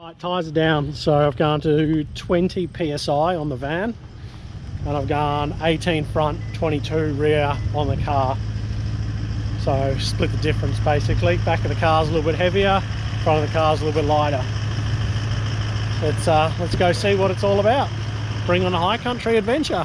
Right, tyres are down, so I've gone to 20 psi on the van, and I've gone 18 front, 22 rear on the car. So split the difference basically. Back of the car's a little bit heavier, front of the car's a little bit lighter. Let's go see what it's all about. Bring on a high country adventure.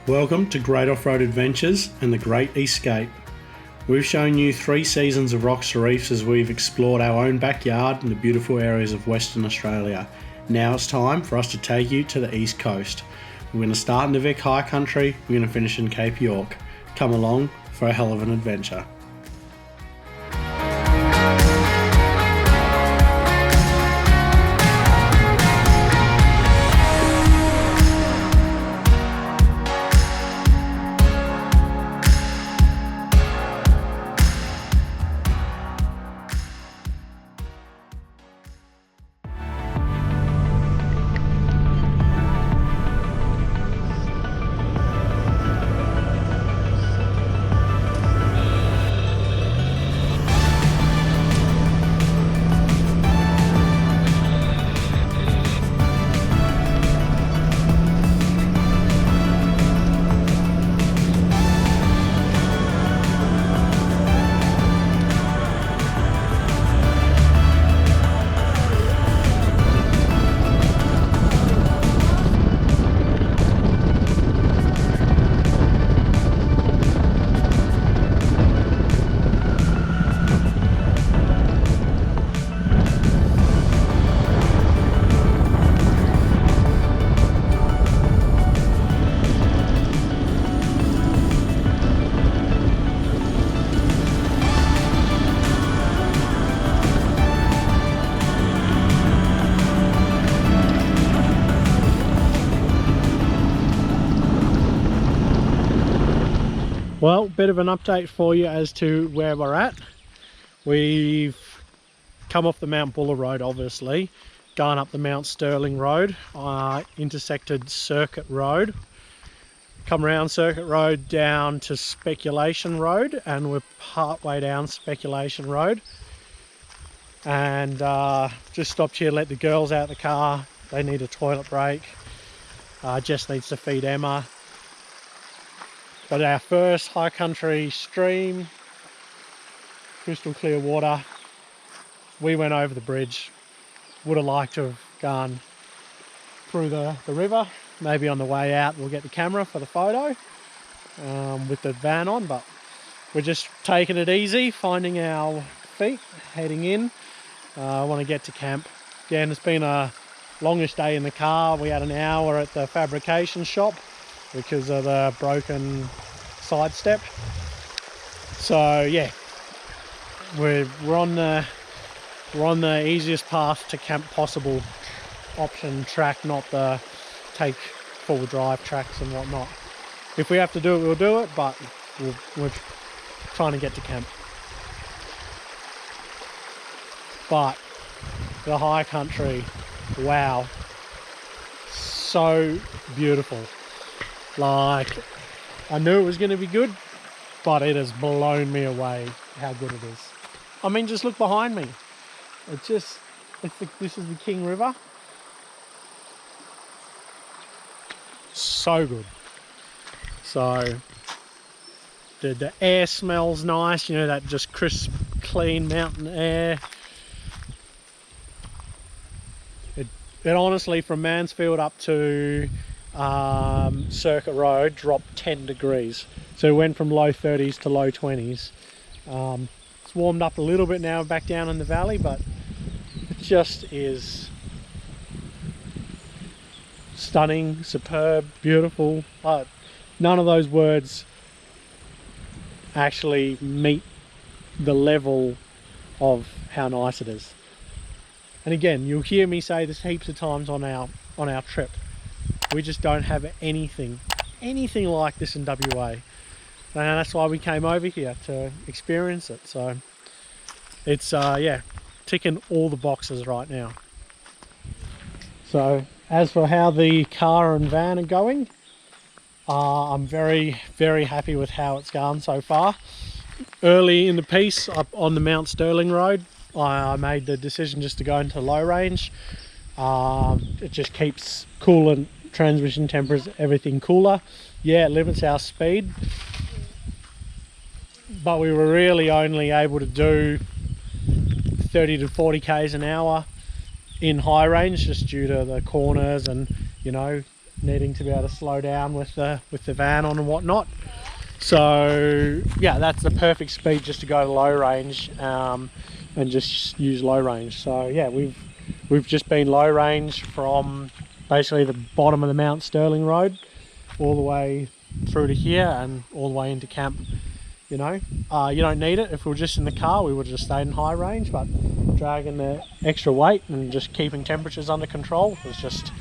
Welcome to Great Off-Road Adventures and the Great Eas-Cape. We've shown you 3 seasons of rocks to reefs as we've explored our own backyard and the beautiful areas of Western Australia. Now it's time for us to take you to the East Coast. We're going to start in the Vic High Country, we're going to finish in Cape York. Come along for a hell of an adventure. Well, bit of an update for you as to where we're at. We've come off the Mount Buller Road, obviously, gone up the Mount Sterling Road, intersected Circuit Road, come around Circuit Road down to Speculation Road, and we're part way down Speculation Road. And just stopped here to let the girls out of the car. They need a toilet break. Jess needs to feed Emma. Got our first high country stream, crystal clear water. We went over the bridge. Would have liked to have gone through the river. Maybe on the way out we'll get the camera for the photo with the van on, but we're just taking it easy, finding our feet, heading in. I want to get to camp. Again, it's been a longish day in the car. We had an hour at the fabrication shop because of the broken side step. So yeah, we're on the easiest path to camp possible option track, not the take full drive tracks and whatnot. If we have to do it, we'll do it, but we're trying to get to camp. But the high country, wow, so beautiful. Like, I knew it was going to be good, but it has blown me away how good it is. I mean, just look behind me. This is the King River. So good. So the air smells nice, you know, that just crisp, clean mountain air. It honestly, from Mansfield up to Circuit Road, dropped 10 degrees. So we went from low 30s to low 20s. It's warmed up a little bit now back down in the valley, but it just is stunning, superb, beautiful. None of those words actually meet the level of how nice it is. And again, you'll hear me say this heaps of times on our trip. We just don't have anything like this in WA. And that's why we came over here, to experience it. So it's yeah, ticking all the boxes right now. So as for how the car and van are going, I'm very, very happy with how it's gone so far. Early in the piece up on the Mount Sterling Road, I made the decision just to go into low range. It just keeps coolant, transmission temperatures, everything cooler. Yeah, it limits our speed, but we were really only able to do 30 to 40 k's an hour in high range, just due to the corners and, you know, needing to be able to slow down with the van on and whatnot. So yeah, that's the perfect speed just to go to low range, and just use low range. So yeah, we've just been low range from basically the bottom of the Mount Sterling Road all the way through to here and all the way into camp. You know, you don't need it. If we were just in the car, we would have just stayed in high range, but dragging the extra weight and just keeping temperatures under control was just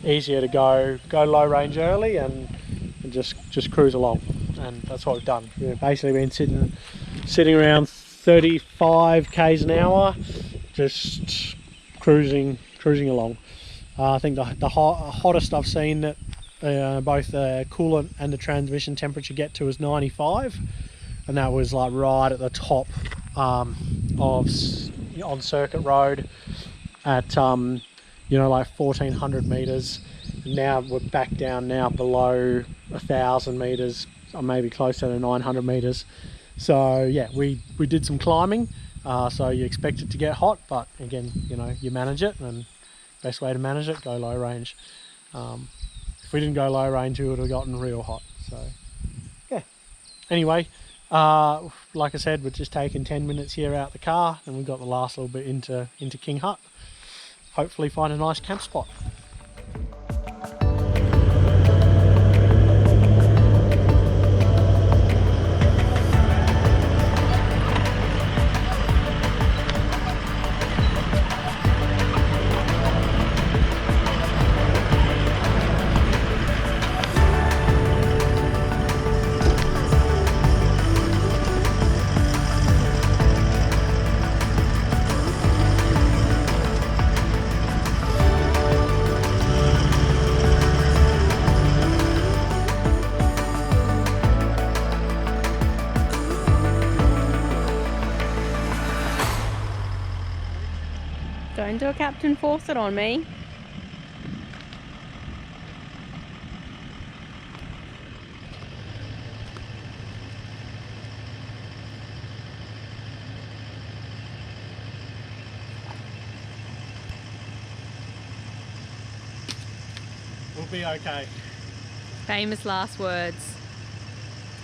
easier to go low range early and just cruise along. And that's what we've done. We've basically been sitting around 35 k's an hour, just cruising along. I think the hottest I've seen that both the coolant and the transmission temperature get to is 95. And that was like right at the top on Circuit Road at you know, like 1400 meters. And now we're back down now below 1000 meters, or maybe closer to 900 meters. So yeah, we did some climbing, so you expect it to get hot, but again, you know, you manage it, and best way to manage it, go low range. If we didn't go low range, we would have gotten real hot. So yeah, anyway, like I said, we're just taking 10 minutes here out the car, and we've got the last little bit into King Hut. Hopefully find a nice camp spot. Don't do a Captain Fawcett on me. We'll be okay. Famous last words.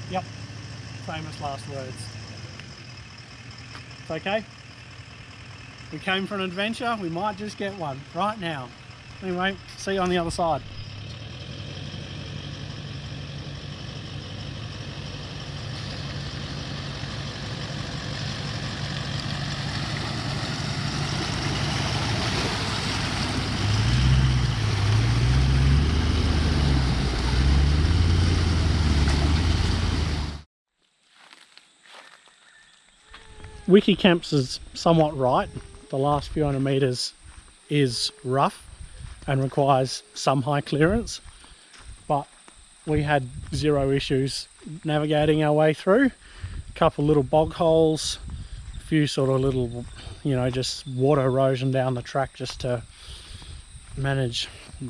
Yep, famous last words. It's okay. We came for an adventure, we might just get one right now. Anyway, see you on the other side. Wiki Camps is somewhat right. The last few hundred meters is rough and requires some high clearance, but we had zero issues navigating our way through. A couple little bog holes, a few sort of little, you know, just water erosion down the track just to manage,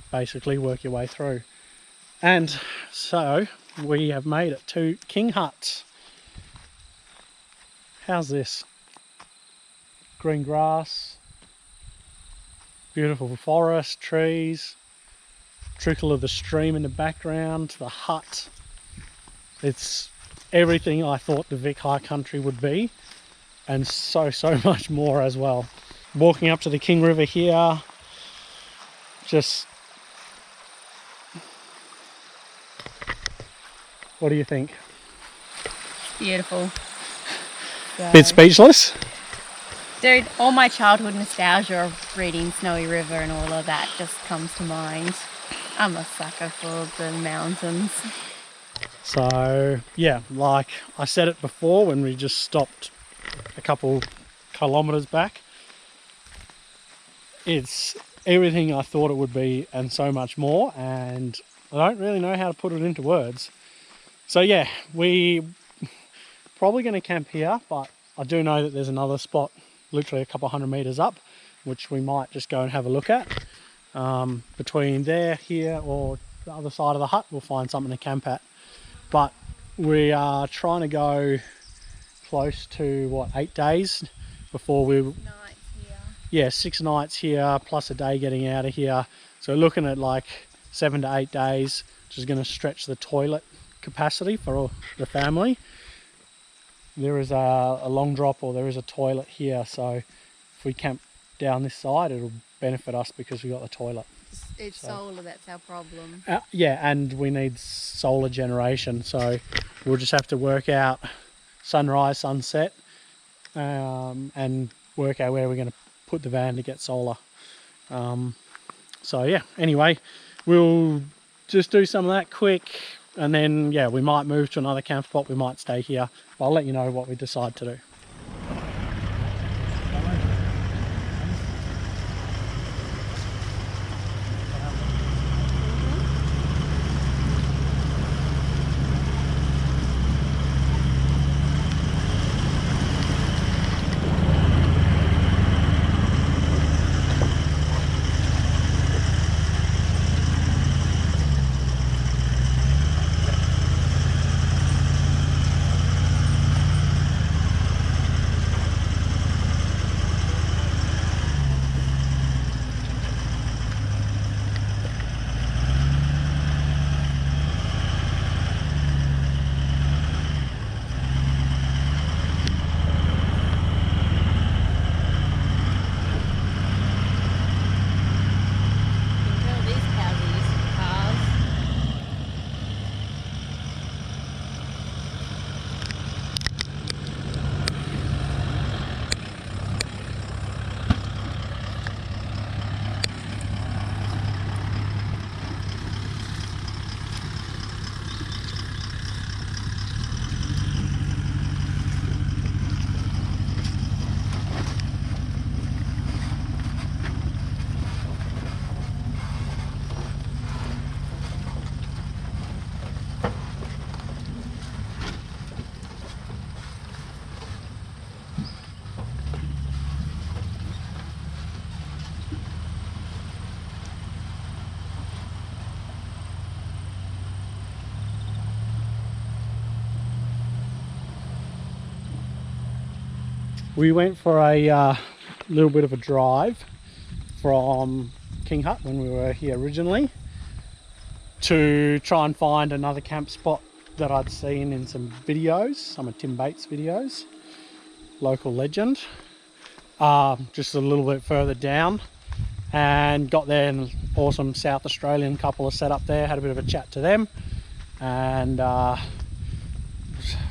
basically work your way through. And so we have made it to King Hut. How's this? Green grass, beautiful forest, trees, trickle of the stream in the background, the hut. It's everything I thought the Vic High Country would be, and so much more as well. Walking up to the King River here, just, what do you think? Beautiful. So, bit speechless? dude, all my childhood nostalgia of reading Snowy River and all of that just comes to mind. I'm a sucker for the mountains. So yeah, like I said it before when we just stopped a couple kilometers back, It's everything I thought it would be and so much more, and I don't really know how to put it into words. So yeah, we probably going to camp here, but I do know that there's another spot literally a couple 100 meters up, which we might just go and have a look at. Between there, here, or the other side of the hut, we'll find something to camp at. But we are trying to go close to, what, 8 days before we... Nights here. Yeah, 6 nights here, plus a day getting out of here. So looking at like 7 to 8 days, which is going to stretch the toilet capacity for the family. There is a long drop, or there is a toilet here, so if we camp down this side, it'll benefit us because we got the toilet. It's solar, that's our problem. Yeah, and we need solar generation, so we'll just have to work out sunrise, sunset, and work out where we're going to put the van to get solar. So yeah, anyway, we'll just do some of that quick, and then yeah, we might move to another camp spot, we might stay here. I'll let you know what we decide to do. We went for a little bit of a drive from King Hut when we were here originally to try and find another camp spot that I'd seen in some videos, some of Tim Bates' videos, local legend, just a little bit further down, and got there, an awesome South Australian couple are set up there, had a bit of a chat to them, and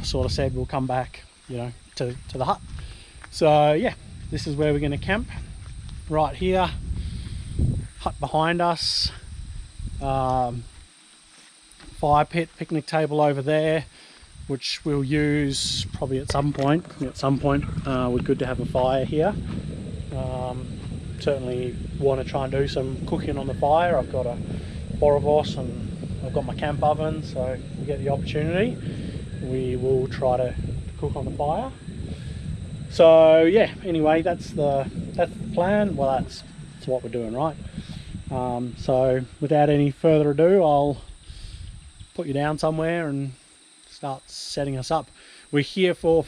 sort of said we'll come back, you know, to the hut. So yeah, this is where we're going to camp, right here, hut behind us, fire pit, picnic table over there, which we'll use probably at some point. We're good to have a fire here. Certainly want to try and do some cooking on the fire. I've got a boerewors and I've got my camp oven, so if we get the opportunity, we will try to cook on the fire. So yeah, anyway, that's the plan. Well, that's what we're doing, right? So without any further ado, I'll put you down somewhere and start setting us up. We're here for,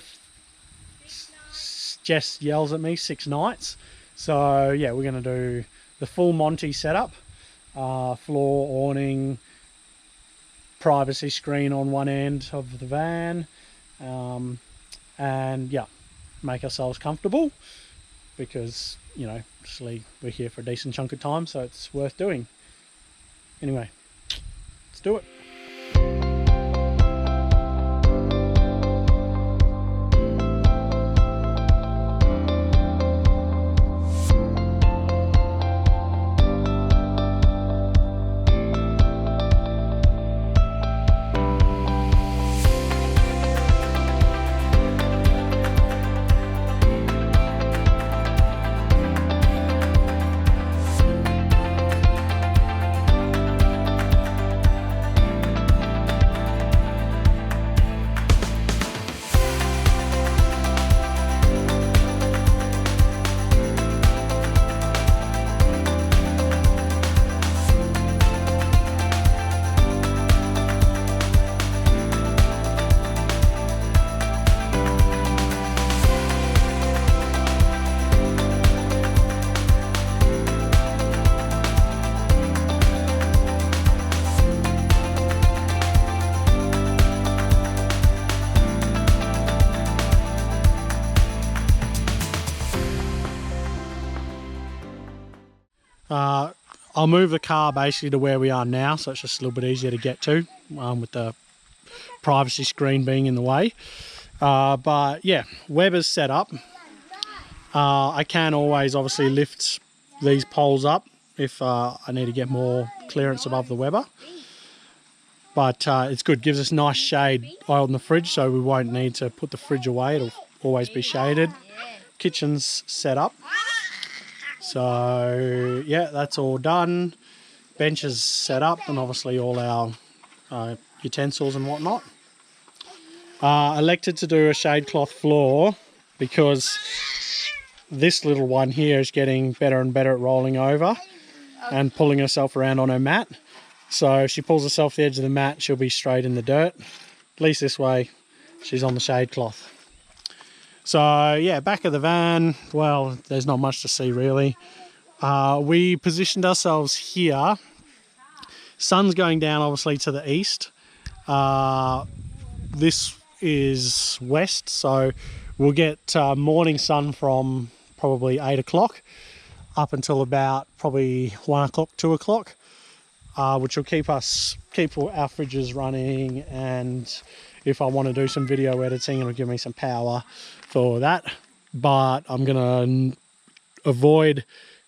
Jess yells at me, 6 nights. So yeah, we're going to do the full Monty setup, floor, awning, privacy screen on one end of the van, and yeah, make ourselves comfortable because, you know, obviously we're here for a decent chunk of time, so it's worth doing. Anyway, let's do it. I'll move the car basically to where we are now, so it's just a little bit easier to get to, with the privacy screen being in the way. But yeah, Weber's set up. I can always obviously lift these poles up if I need to get more clearance above the Weber. But it's good, gives us nice shade out in the fridge, so we won't need to put the fridge away. It'll always be shaded. Kitchen's set up. So yeah, that's all done. Bench is set up, and obviously all our utensils and whatnot. Elected to do a shade cloth floor because this little one here is getting better and better at rolling over and pulling herself around on her mat. So if she pulls herself to the edge of the mat, she'll be straight in the dirt. At least this way, she's on the shade cloth. So yeah, back of the van, well, there's not much to see really. We positioned ourselves here. Sun's going down obviously to the east. This is west, so we'll get morning sun from probably 8 o'clock up until about probably 1 o'clock, 2 o'clock, which will keep our fridges running, and if I want to do some video editing, it'll give me some power for that. But I'm going to avoid,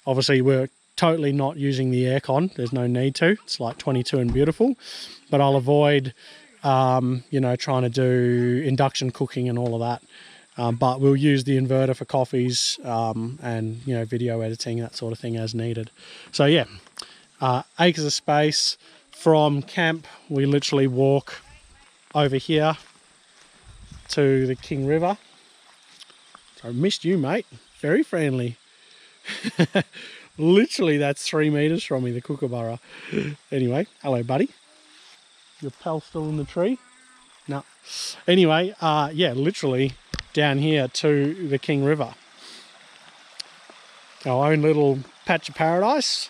obviously we're totally not using the aircon, there's no need to, it's like 22 and beautiful, but I'll avoid you know, trying to do induction cooking and all of that, but we'll use the inverter for coffees and, you know, video editing, that sort of thing as needed. So yeah, acres of space. From camp we literally walk over here to the King River. So I missed you, mate. Very friendly. Literally that's 3 meters from me, the kookaburra. Anyway, hello buddy. Your pal still in the tree? No. Anyway, yeah, literally down here to the King River. Our own little patch of paradise.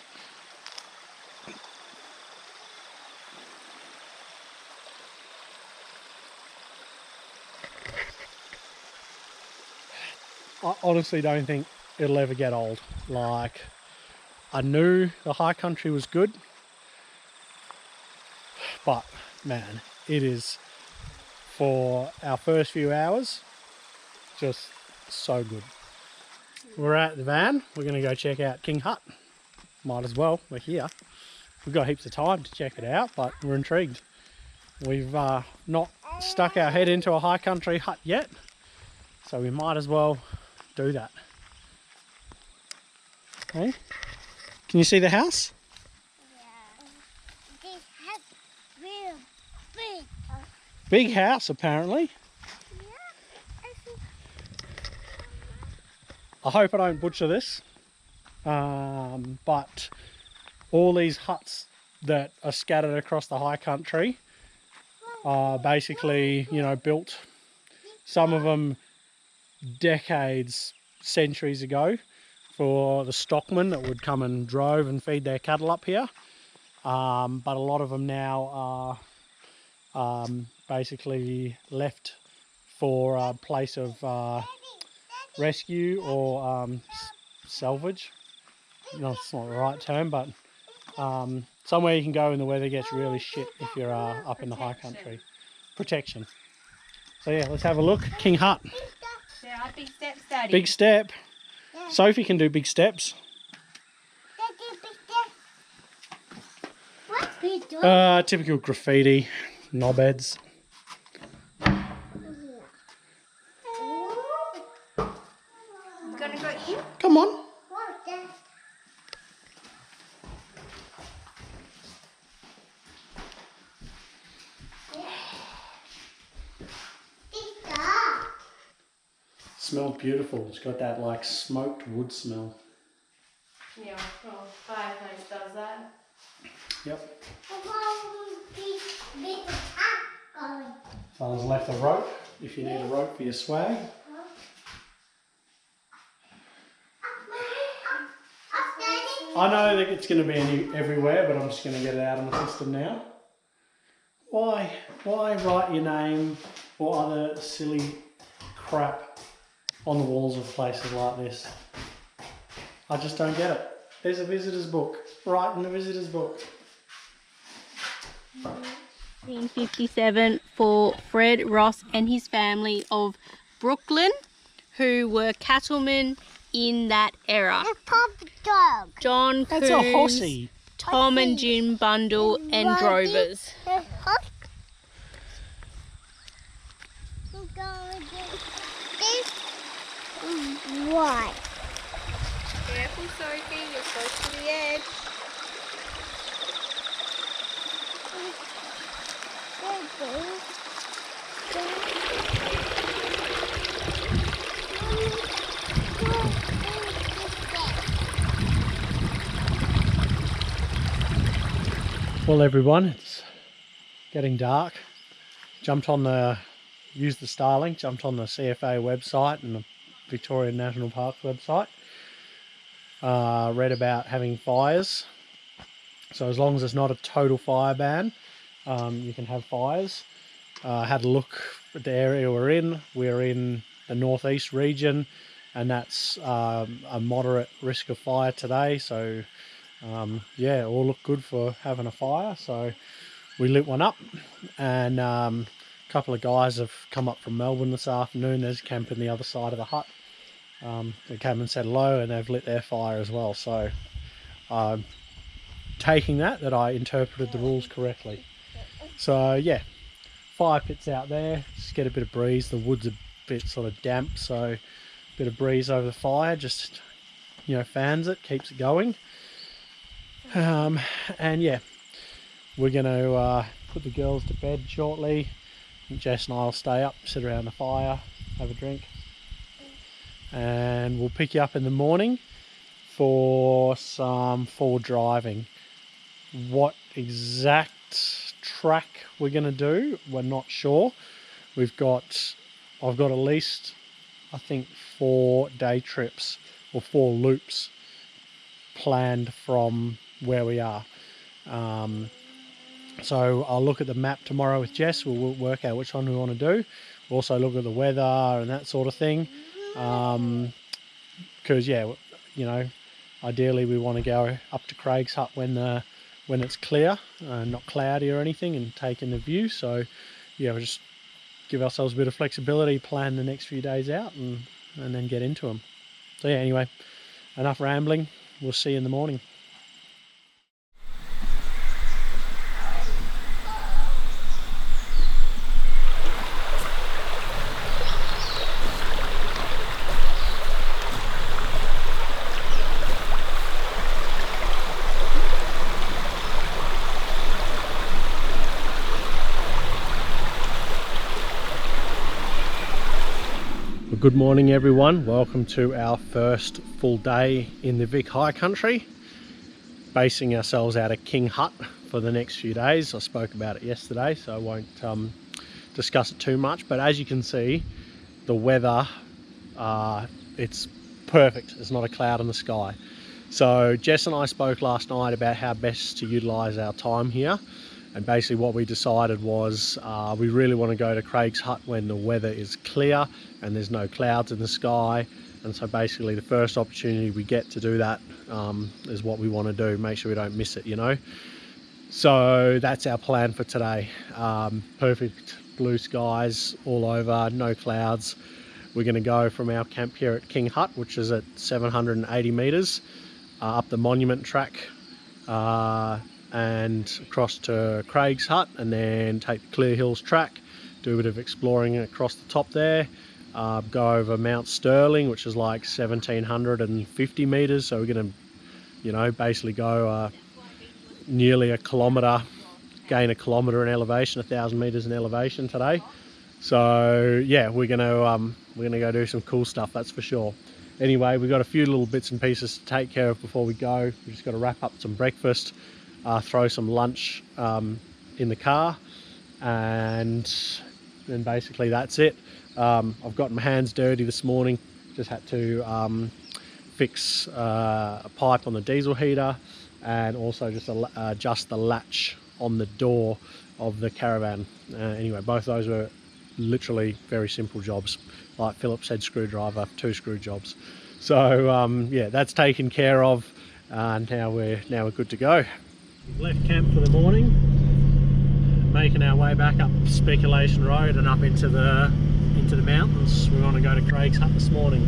I honestly don't think it'll ever get old. Like, I knew the high country was good, but man, it is, for our first few hours, just so good. We're at the van. We're going to go check out King Hut. Might as well, we're here. We've got heaps of time to check it out, but we're intrigued. We've not stuck our head into a high country hut yet, so we might as well do that. Okay, can you see the house? Yeah. This house real big. Big house apparently. Yeah. I hope I don't butcher this, but all these huts that are scattered across the high country are basically, you know, built, some of them decades, centuries ago, for the stockmen that would come and drove and feed their cattle up here. But a lot of them now are basically left for a place of rescue or salvage. No, it's not the right term, but somewhere you can go when the weather gets really shit if you're up in the high country. Protection. So yeah, let's have a look. King Hut. There are big steps, Daddy. Big step. Sophie can do big steps. What's he doing? Typical graffiti, knobheads. Gonna go in? Come on. What's that? Smells beautiful. It's got that like smoked wood smell. Yeah, well, fireplace does that. Yep. Big going. Father's left a rope if you need a rope for your swag. I know that it's going to be everywhere, but I'm just going to get it out of my system now. Why write your name or other silly crap on the walls of places like this? I just don't get it. There's a visitor's book. Right in the visitor's book. 1957 for Fred Ross and his family of Brooklyn, who were cattlemen in that era. A pop dog. John That's a Coombs, horsey. Tom and Jim Bundle, and drovers. A hop. We're going to do this. Why? Careful, Sophie, you're close to the edge. Well everyone, it's getting dark. Used the Starlink, jumped on the CFA website and the Victorian National Parks website. Read about having fires. So as long as it's not a total fire ban, you can have fires. Had a look at the area we're in. We're in the northeast region, and that's a moderate risk of fire today. So yeah, all look good for having a fire. So we lit one up, and a couple of guys have come up from Melbourne this afternoon. There's camping the other side of the hut. They came and said hello, and they've lit their fire as well. So taking that I interpreted the rules correctly. So yeah, fire pit's out there, just get a bit of breeze. The wood's a bit sort of damp, so a bit of breeze over the fire just, you know, fans it, keeps it going. And yeah, we're going to put the girls to bed shortly. Jess and I will stay up, sit around the fire, have a drink, and we'll pick you up in the morning for some forward driving. What exact track we're going to do, we're not sure. I've got at least, I think, 4 day trips or 4 loops planned from where we are. So I'll look at the map tomorrow with Jess. We'll work out which one we want to do. We'll also look at the weather and that sort of thing, because yeah, you know, ideally we want to go up to Craig's Hut when it's clear, not cloudy or anything, and take in the view. So yeah, we'll just give ourselves a bit of flexibility, plan the next few days out, and then get into them. So yeah, anyway, enough rambling. We'll see you in the morning. Good morning everyone, welcome to our first full day in the Vic High Country, basing ourselves out of King Hut for the next few days. I spoke about it yesterday, so I won't discuss it too much, but as you can see, the weather, it's perfect. There's not a cloud in the sky. So Jess and I spoke last night about how best to utilize our time here. And basically what we decided was we really want to go to Craig's Hut when the weather is clear and there's no clouds in the sky. And so basically the first opportunity we get to do that is what we want to do, make sure we don't miss it, you know. So that's our plan for today. Perfect blue skies all over, no clouds. We're going to go from our camp here at King Hut, which is at 780 metres, up the monument track, and across to Craig's Hut, and then take the Clear Hills Trk, do a bit of exploring across the top there, go over Mount Sterling, which is like 1750 metres. So we're going to, you know, basically go nearly a kilometre, gain a kilometre in elevation, 1,000 metres in elevation today. So yeah, we're going to go do some cool stuff, that's for sure. Anyway, we've got a few little bits and pieces to take care of before we go. We've just got to wrap up some breakfast, throw some lunch in the car, and then basically that's it. I've gotten my hands dirty this morning, just had to fix a pipe on the diesel heater, and also just adjust the latch on the door of the caravan. Anyway, both those were literally very simple jobs, like Phillips head screwdriver, 2 screw jobs. So yeah, that's taken care of. now we're good to go. We've left camp for the morning, making our way back up Speculation Road and up into the mountains. We want to go to Craig's hut this morning.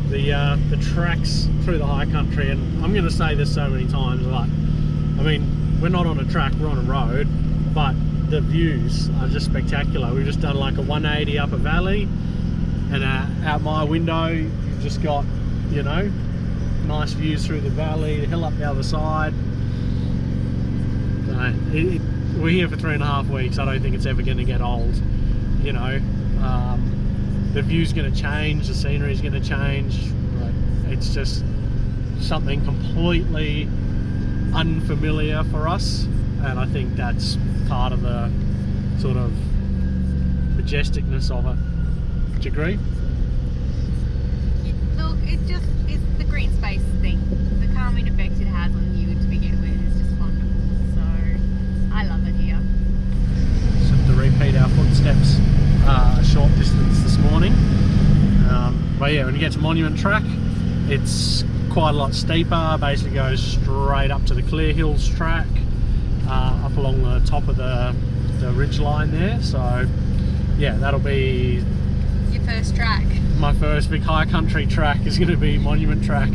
The tracks through the high country, and I'm going to say this so many times, but I mean, we're not on a track, we're on a road, but the views are just spectacular. We've just done like a 180 up a valley, and out my window you've just got, you know, nice views through the valley, the hill up the other side. We're here for 3.5 weeks. I don't think it's ever going to get old, you know. The view's going to change, the scenery's going to change. It's just something completely unfamiliar for us, and I think that's part of the sort of majesticness of it. Do you agree? Look, it's the green space thing. The calming effect it has on you to begin with is just wonderful. So I love it here. Just to repeat our footsteps a short distance this morning. But yeah, when you get to Monument Track, it's quite a lot steeper. Basically goes straight up to the Hills Trk, up along the top of the ridge line there. So yeah, that'll be your first track. My first Vic High Country track is going to be Monument Track.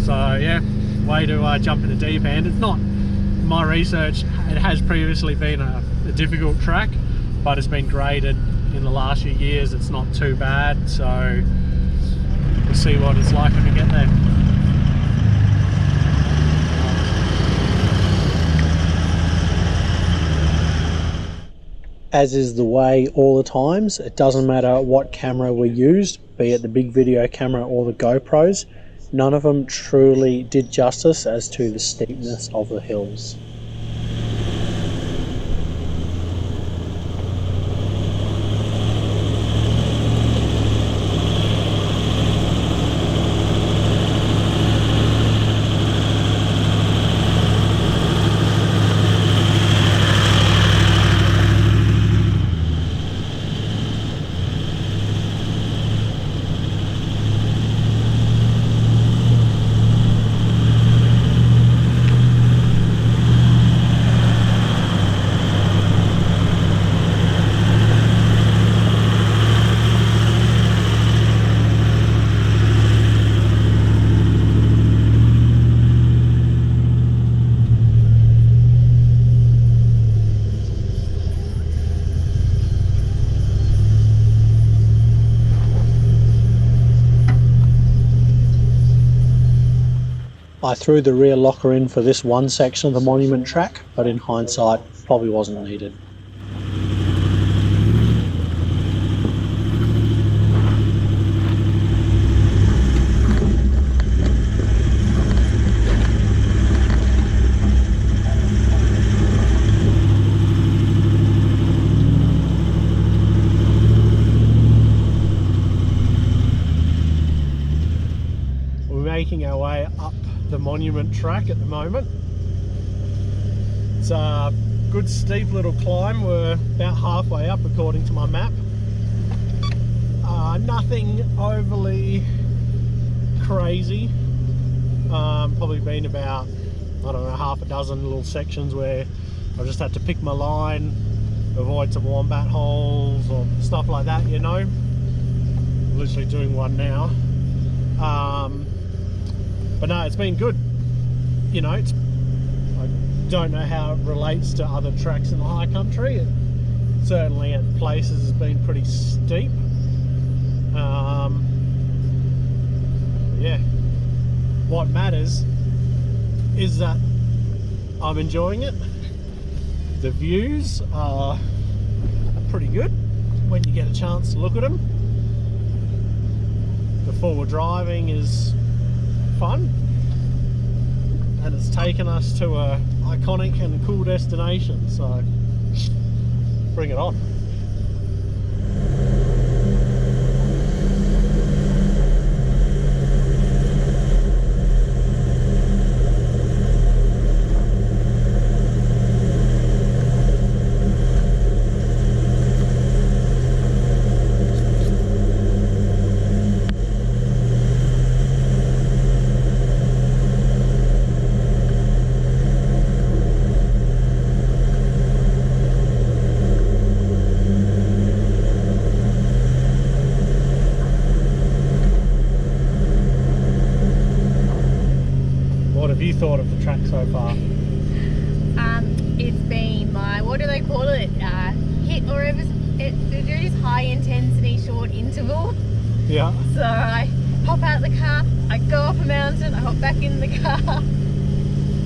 So yeah, way to jump in the deep end. It's not my research, it has previously been a difficult track, but it's been graded in the last few years. It's not too bad, so we'll see what it's like when we get there. As is the way all the times, it doesn't matter what camera we used, be it the big video camera or the GoPros, none of them truly did justice as to the steepness of the hills. I threw the rear locker in for this one section of the Monument Track, but in hindsight, probably wasn't needed. We're making our way up the Monument Track at the moment. It's a good steep little climb. We're about halfway up according to my map. Nothing overly crazy. Probably been about, I don't know, half a dozen little sections where I just had to pick my line, avoid some wombat holes or stuff like that, you know. Literally doing one now. But no, it's been good. You know, I don't know how it relates to other tracks in the high country. It certainly at places has been pretty steep. Yeah, what matters is that I'm enjoying it. The views are pretty good when you get a chance to look at them. The forward driving is fun, and it's taken us to a iconic and cool destination, so bring it on. have you thought of the track so far? It's been my, what do they call it? Hit or ever. They do this high intensity short interval. Yeah. So I hop out the car, I go up a mountain, I hop back in the car,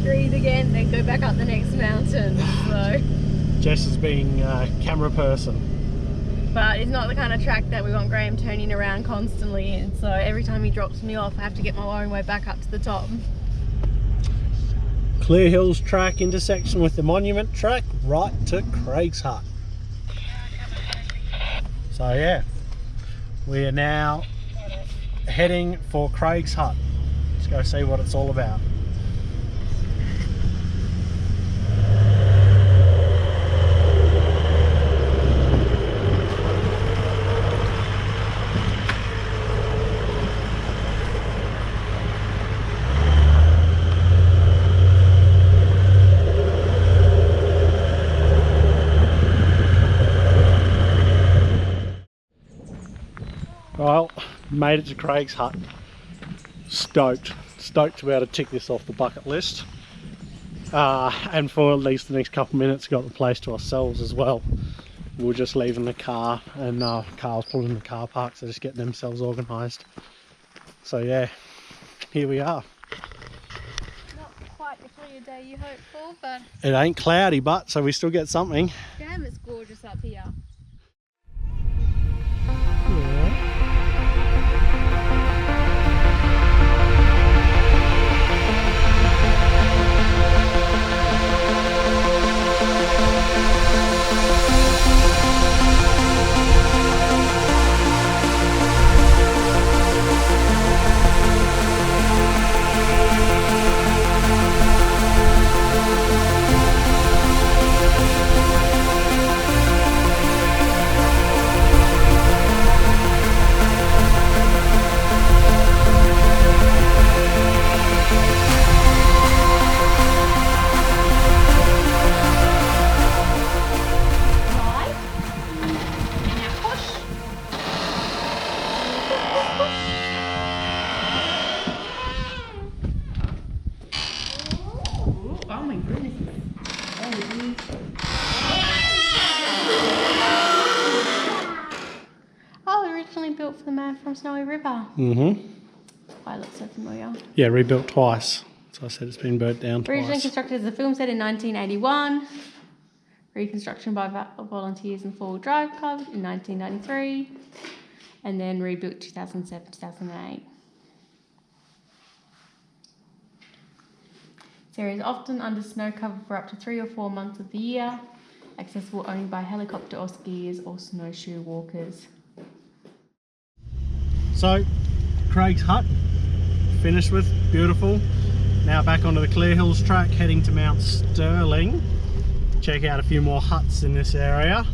breathe again, then go back up the next mountain. So. Jess is being a camera person. But it's not the kind of track that we want Graham turning around constantly in. So every time he drops me off, I have to get my own way back up to the top. Clear Hills track intersection with the Monument track, right to Craig's Hut. So yeah, we are now heading for Craig's Hut. Let's go see what it's all about. Well, made it to Craig's Hut. Stoked to be able to tick this off the bucket list. And for at least the next couple of minutes, got the place to ourselves as well. We were just leaving the car, and cars pulled in the car park, so just getting themselves organised. So yeah, here we are. Not quite the clear day you hope for, but It ain't cloudy, but so we still get something. damn, it's gorgeous up here. Yeah. Oh my goodness. Oh, originally built for the man from Snowy River. Mm-hmm. Why it looks so familiar. Yeah, rebuilt twice. So I said it's been burnt down Originally twice. constructed as a film set in 1981. Reconstruction by volunteers and four-wheel drive club in 1993. And then rebuilt 2007-2008. This area is often under snow cover for up to 3 or 4 months of the year, accessible only by helicopter or skiers or snowshoe walkers. So, Craig's Hut, finished with, beautiful. Now back onto the Clear Hills track, heading to Mount Sterling. Check out a few more huts in this area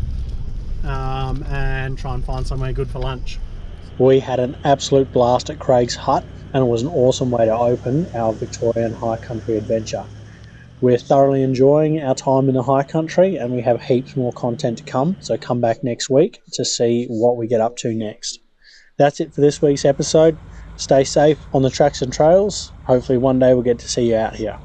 and try and find somewhere good for lunch. We had an absolute blast at Craig's Hut, and it was an awesome way to open our Victorian High Country adventure. We're thoroughly enjoying our time in the High Country, and we have heaps more content to come, so come back next week to see what we get up to next. That's it for this week's episode. Stay safe on the tracks and trails. Hopefully one day we'll get to see you out here.